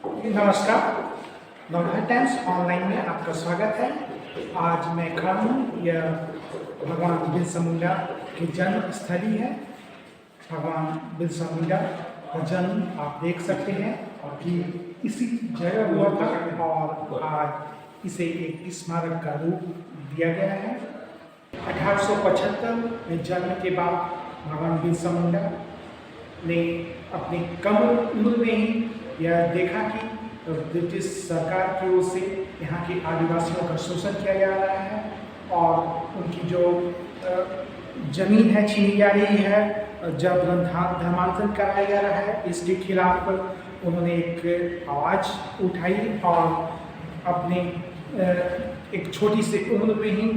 नमस्कार, Navbharat times online में आपका स्वागत है। आज मैं खड़ा हूँ, यह भगवान बिरसा मुंडा की जन्म स्थली है। भगवान बिरसा मुंडा का जन्म आप देख सकते हैं और कि इसी जगह हुआ था और आज इसे एक स्मारक का रूप दिया गया है। 1875 में जन्म के बाद भगवान बिरसा मुंडा ने अपनी कम उम्र में ही यह देखा कि ब्रिटिश सरकार की ओर से यहाँ के आदिवासियों का शोषण किया जा रहा है और उनकी जो जमीन है छीनी जा रही है, जब धर्मांतरण कराया जा रहा है, इसके खिलाफ उन्होंने एक आवाज़ उठाई और अपने एक छोटी सी उम्र में ही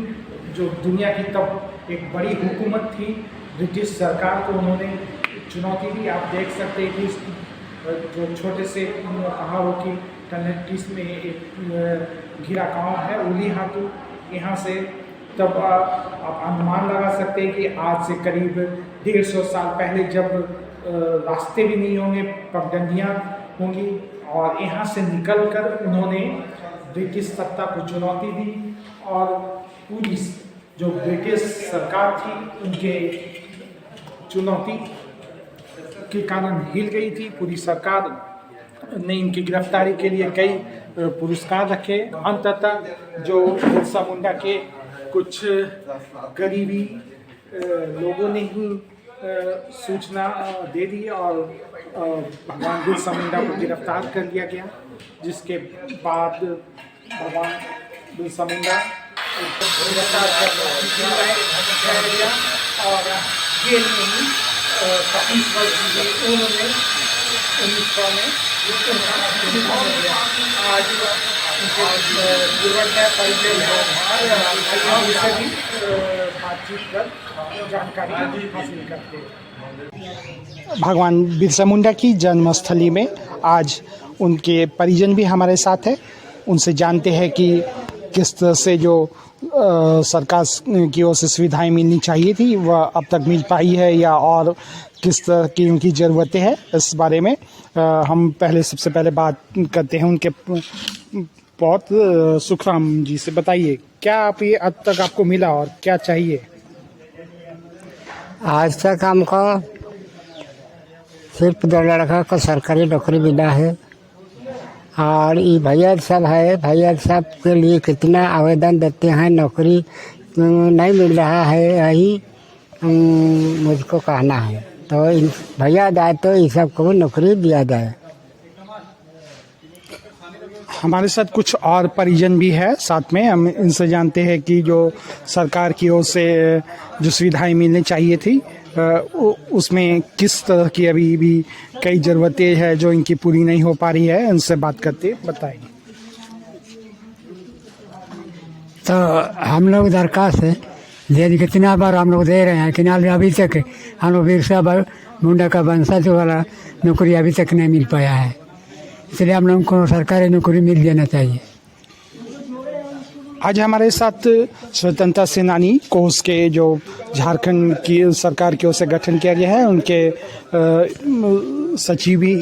जो दुनिया की तब एक बड़ी हुकूमत थी ब्रिटिश सरकार को उन्होंने चुनौती दी। आप देख सकते हैं कि जो छोटे से पहाड़ों की तलहटी में एक घिरा गाँव है उली हाटू, यहाँ से तब आप अनुमान लगा सकते हैं कि आज से करीब 150 साल पहले जब रास्ते भी नहीं होंगे, पगडंडियाँ होंगी और यहाँ से निकलकर उन्होंने ब्रिटिश सत्ता को चुनौती दी और पूरी जो ब्रिटिश सरकार थी उनके चुनौती के कारण हिल गई थी। पूरी सरकार ने इनकी गिरफ्तारी के लिए कई पुरस्कार रखे। अंततः जो बिरसा मुंडा के कुछ करीबी लोगों ने ही सूचना दे दी और भगवान बिरसा मुंडा को गिरफ्तार कर लिया गया, जिसके बाद भगवान बिरसा मुंडा गिरफ्तार कर लिया और जेल में ही 25 वर्ष की उम्र में 1900 में आज उनके जीवन है परिचय है भी बातचीत कर जानकारी हासिल करते हैं। भगवान बिरसा मुंडा की जन्मस्थली में आज उनके परिजन भी हमारे साथ हैं। उनसे जानते हैं कि किस तरह से जो सरकार की ओर से सुविधाएं मिलनी चाहिए थी वह अब तक मिल पाई है या और किस तरह की उनकी ज़रूरतें हैं, इस बारे में हम सबसे पहले बात करते हैं उनके बहुत सुखराम जी से। बताइए क्या आप ये अब तक आपको मिला और क्या चाहिए? आज तक हमको सिर्फ 2 लड़का को सरकारी नौकरी मिला है और ये भैया सब है, भैया सब के लिए कितना आवेदन देते हैं, नौकरी नहीं मिल रहा है, यही मुझको कहना है। तो भैया जाए तो ये सब को नौकरी दिया जाए। हमारे साथ कुछ और परिजन भी है साथ में, हम इनसे जानते हैं कि जो सरकार की ओर से जो सुविधाएं मिलनी चाहिए थी उसमें किस तरह की अभी भी कई ज़रूरतें हैं जो इनकी पूरी नहीं हो पा रही है। इनसे बात करते बताएंगे। तो हम लोग दरखास्त है यदि कितना बार हम लोग दे रहे हैं कि अभी तक हम लोग बिरसा मुंडा का वंशज वाला नौकरी अभी तक नहीं मिल पाया है, इसलिए हम लोगों को सरकारी नौकरी मिल जाना चाहिए। आज हमारे साथ स्वतंत्रता सेनानी कोष के जो झारखंड की सरकार की ओर से गठन किया गया है उनके सचिव भी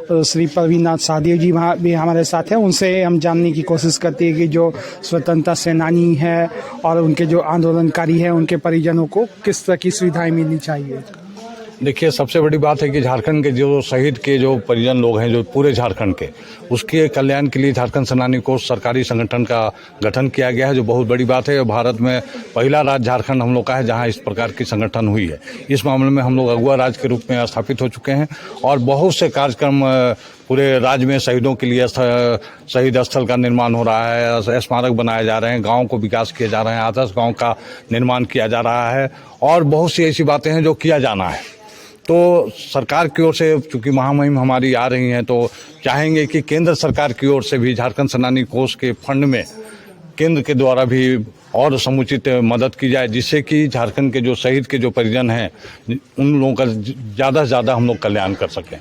श्री प्रवीणनाथ साहदेव जी भी हमारे साथ हैं। उनसे हम जानने की कोशिश करते हैं कि जो स्वतंत्रता सेनानी है और उनके जो आंदोलनकारी हैं उनके परिजनों को किस तरह की सुविधाएं मिलनी चाहिए। देखिए, सबसे बड़ी बात है कि झारखंड के जो शहीद के जो परिजन लोग हैं जो पूरे झारखंड के, उसके कल्याण के लिए झारखंड सेनानी कोष सरकारी संगठन का गठन किया गया है, जो बहुत बड़ी बात है। भारत में पहला राज्य झारखंड हम लोग का है जहां इस प्रकार की संगठन हुई है। इस मामले में हम लोग अगुआ राज्य के रूप में स्थापित हो चुके हैं और बहुत से कार्यक्रम पूरे राज्य में शहीदों के लिए शहीद स्थल का निर्माण हो रहा है, स्मारक बनाए जा रहे हैं, गाँव को विकास किए जा रहे हैं, आदर्श गाँव का निर्माण किया जा रहा है और बहुत सी ऐसी बातें हैं जो किया जाना है। तो सरकार की ओर से चूँकि महामहिम हमारी आ रही हैं तो चाहेंगे कि केंद्र सरकार की ओर से भी झारखंड सेनानी कोष के फंड में केंद्र के द्वारा भी और समुचित मदद की जाए, जिससे कि झारखंड के जो शहीद के जो परिजन हैं उन लोगों का ज़्यादा से ज़्यादा हम लोग कल्याण कर सकें।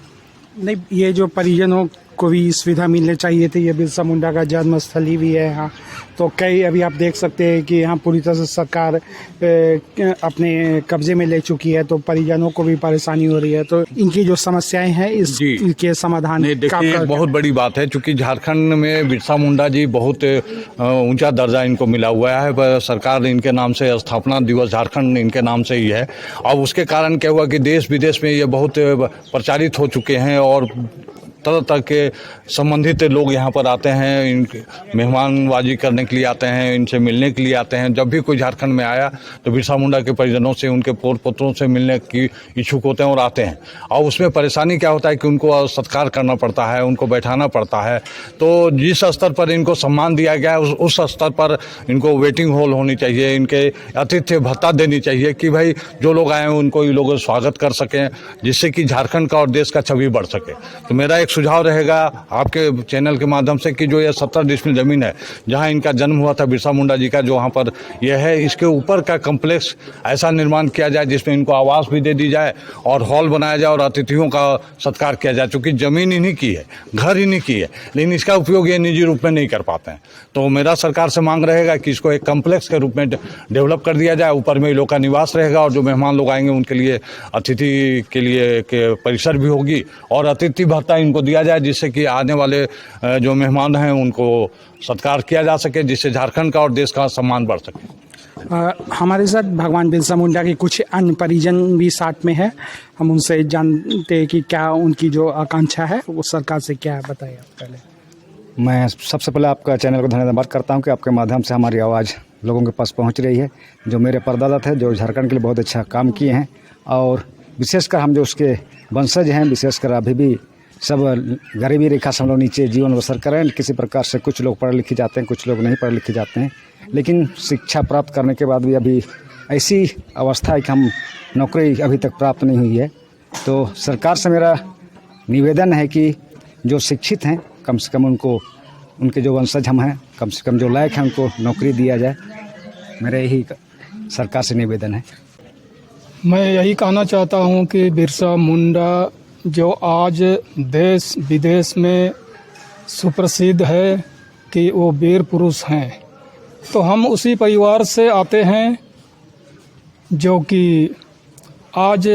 नहीं, ये जो परिजनों को भी सुविधा मिलनी चाहिए थी। ये बिरसा मुंडा का जन्म स्थली भी है यहाँ। तो कई अभी आप देख सकते हैं कि यहाँ पूरी तरह से सरकार अपने कब्जे में ले चुकी है, तो परिजनों को भी परेशानी हो रही है। तो इनकी जो समस्याएं हैं इसके समाधान देखिए, बहुत बड़ी बात है, चूंकि झारखंड में बिरसा मुंडा जी बहुत ऊंचा दर्जा इनको मिला हुआ है। सरकार इनके नाम से स्थापना दिवस झारखंड इनके नाम से ही है। अब उसके कारण क्या हुआ कि देश विदेश में ये बहुत प्रचारित हो चुके हैं और तरह तरह के संबंधित लोग यहाँ पर आते हैं, इनके मेहमानबाजी करने के लिए आते हैं, इनसे मिलने के लिए आते हैं। जब भी कोई झारखंड में आया तो बिरसा मुंडा के परिजनों से, उनके पोत पुत्रों से मिलने की इच्छुक होते हैं और आते हैं। और उसमें परेशानी क्या होता है कि उनको सत्कार करना पड़ता है, उनको बैठाना पड़ता है। तो जिस स्तर पर इनको सम्मान दिया गया है उस स्तर पर इनको वेटिंग हॉल होनी चाहिए, इनके आतिथ्य भत्ता देनी चाहिए कि भाई जो लोग आए हैं उनको ये लोग स्वागत कर सकें, जिससे कि झारखंड का और देश का छवि बढ़ सके। तो मेरा सुझाव रहेगा आपके चैनल के माध्यम से कि जो ये 70 डिसमिल जमीन है जहां इनका जन्म हुआ था बिरसा मुंडा जी का, जो वहां पर यह है, इसके ऊपर का कम्प्लेक्स ऐसा निर्माण किया जाए जिसमें इनको आवास भी दे दी जाए और हॉल बनाया जाए और अतिथियों का सत्कार किया जाए। चूँकि जमीन इन्हीं की है, घर इन्हीं की है, लेकिन इसका उपयोग ये निजी रूप में नहीं कर पाते हैं। तो मेरा सरकार से मांग रहेगा कि इसको एक कम्प्लेक्स के रूप में डेवलप कर दिया जाए। ऊपर में लोग का निवास रहेगा और जो मेहमान लोग आएंगे उनके लिए अतिथि के लिए परिसर भी होगी और अतिथि भत्ता इनको दिया जाए, जिससे कि आने वाले जो मेहमान हैं उनको सत्कार किया जा सके, जिससे झारखंड का और देश का सम्मान बढ़ सके। हमारे साथ भगवान बिरसा मुंडा के कुछ अन्य परिजन भी साथ में है। हम उनसे जानते हैं कि क्या उनकी जो आकांक्षा है वो सरकार से क्या है, बताइए आप पहले। मैं सबसे पहले आपका चैनल को धन्यवाद करता हूं कि आपके माध्यम से हमारी आवाज़ लोगों के पास पहुंच रही है। जो मेरे परदादा थे जो झारखंड के लिए बहुत अच्छा काम किए हैं और विशेषकर हम जो उसके वंशज हैं, विशेषकर अभी भी सब गरीबी रेखा से हम लोग नीचे जीवन बसर करें। किसी प्रकार से कुछ लोग पढ़े लिखे जाते हैं, कुछ लोग नहीं पढ़े लिखे जाते हैं, लेकिन शिक्षा प्राप्त करने के बाद भी अभी ऐसी अवस्था है कि हम नौकरी अभी तक प्राप्त नहीं हुई है। तो सरकार से मेरा निवेदन है कि जो शिक्षित हैं कम से कम उनको, उनके जो वंशज हम हैं, कम से कम जो लायक हैं उनको नौकरी दिया जाए। मेरा यही सरकार से निवेदन है। मैं यही कहना चाहता हूं कि बिरसा मुंडा जो आज देश विदेश में सुप्रसिद्ध है कि वो वीर पुरुष हैं, तो हम उसी परिवार से आते हैं जो कि आज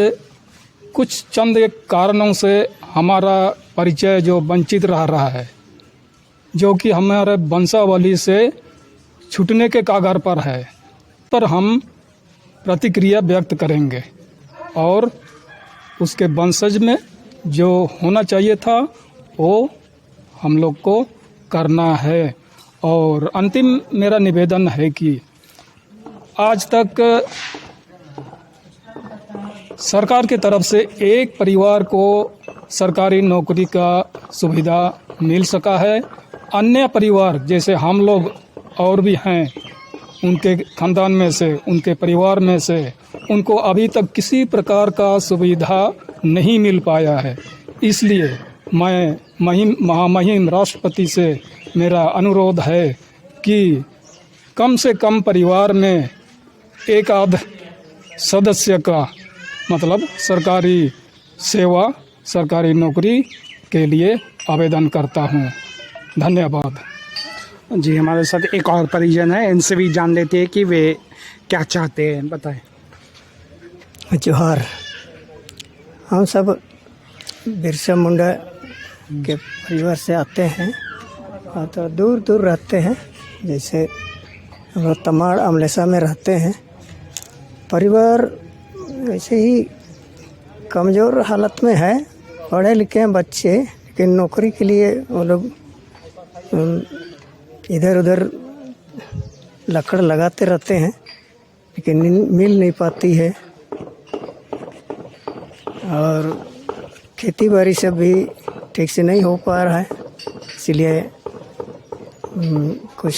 कुछ चंद एक कारणों से हमारा परिचय जो वंचित रह रहा है, जो कि हमारे वंशावली से छूटने के कागार पर है, पर हम प्रतिक्रिया व्यक्त करेंगे और उसके वंशज में जो होना चाहिए था वो हम लोग को करना है। और अंतिम मेरा निवेदन है कि आज तक सरकार की तरफ से एक परिवार को सरकारी नौकरी का सुविधा मिल सका है। अन्य परिवार जैसे हम लोग और भी हैं, उनके खानदान में से, उनके परिवार में से उनको अभी तक किसी प्रकार का सुविधा नहीं मिल पाया है। इसलिए मैं महामहिम राष्ट्रपति से मेरा अनुरोध है कि कम से कम परिवार में एक आध सदस्य का मतलब सरकारी सेवा, सरकारी नौकरी के लिए आवेदन करता हूँ। धन्यवाद। जी, हमारे साथ एक और परिजन है, इनसे भी जान लेते हैं कि वे क्या चाहते हैं, बताएं। जोहार। हम सब बिरसा मुंडा के परिवार से आते हैं और तो दूर दूर रहते हैं। जैसे हम लोग तमाड़ अमलेसा में रहते हैं। परिवार वैसे ही कमज़ोर हालत में है, पढ़े लिखे हैं बच्चे, लेकिन नौकरी के लिए वो लोग इधर उधर लकड़ लगाते रहते हैं, लेकिन मिल नहीं पाती है। और खेती बाड़ी सब भी ठीक से नहीं हो पा रहा है। इसलिए कुछ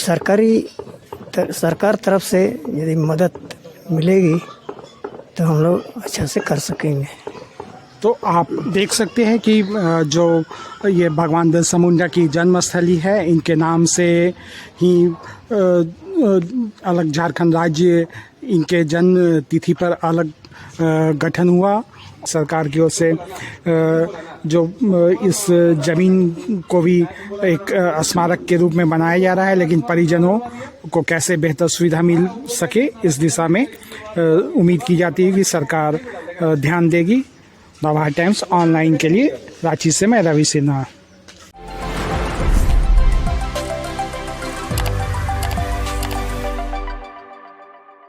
सरकार तरफ से यदि मदद मिलेगी तो हम लोग अच्छा से कर सकेंगे। तो आप देख सकते हैं कि जो ये भगवान बिरसा मुंडा की जन्मस्थली है, इनके नाम से ही अलग झारखंड राज्य, इनके जन्म तिथि पर अलग गठन हुआ सरकार की ओर से जो इस जमीन को भी एक स्मारक के रूप में बनाया जा रहा है, लेकिन परिजनों को कैसे बेहतर सुविधा मिल सके इस दिशा में उम्मीद की जाती है कि सरकार ध्यान देगी। नवभारत टाइम्स ऑनलाइन के लिए रांची से मैं रवि सिन्हा।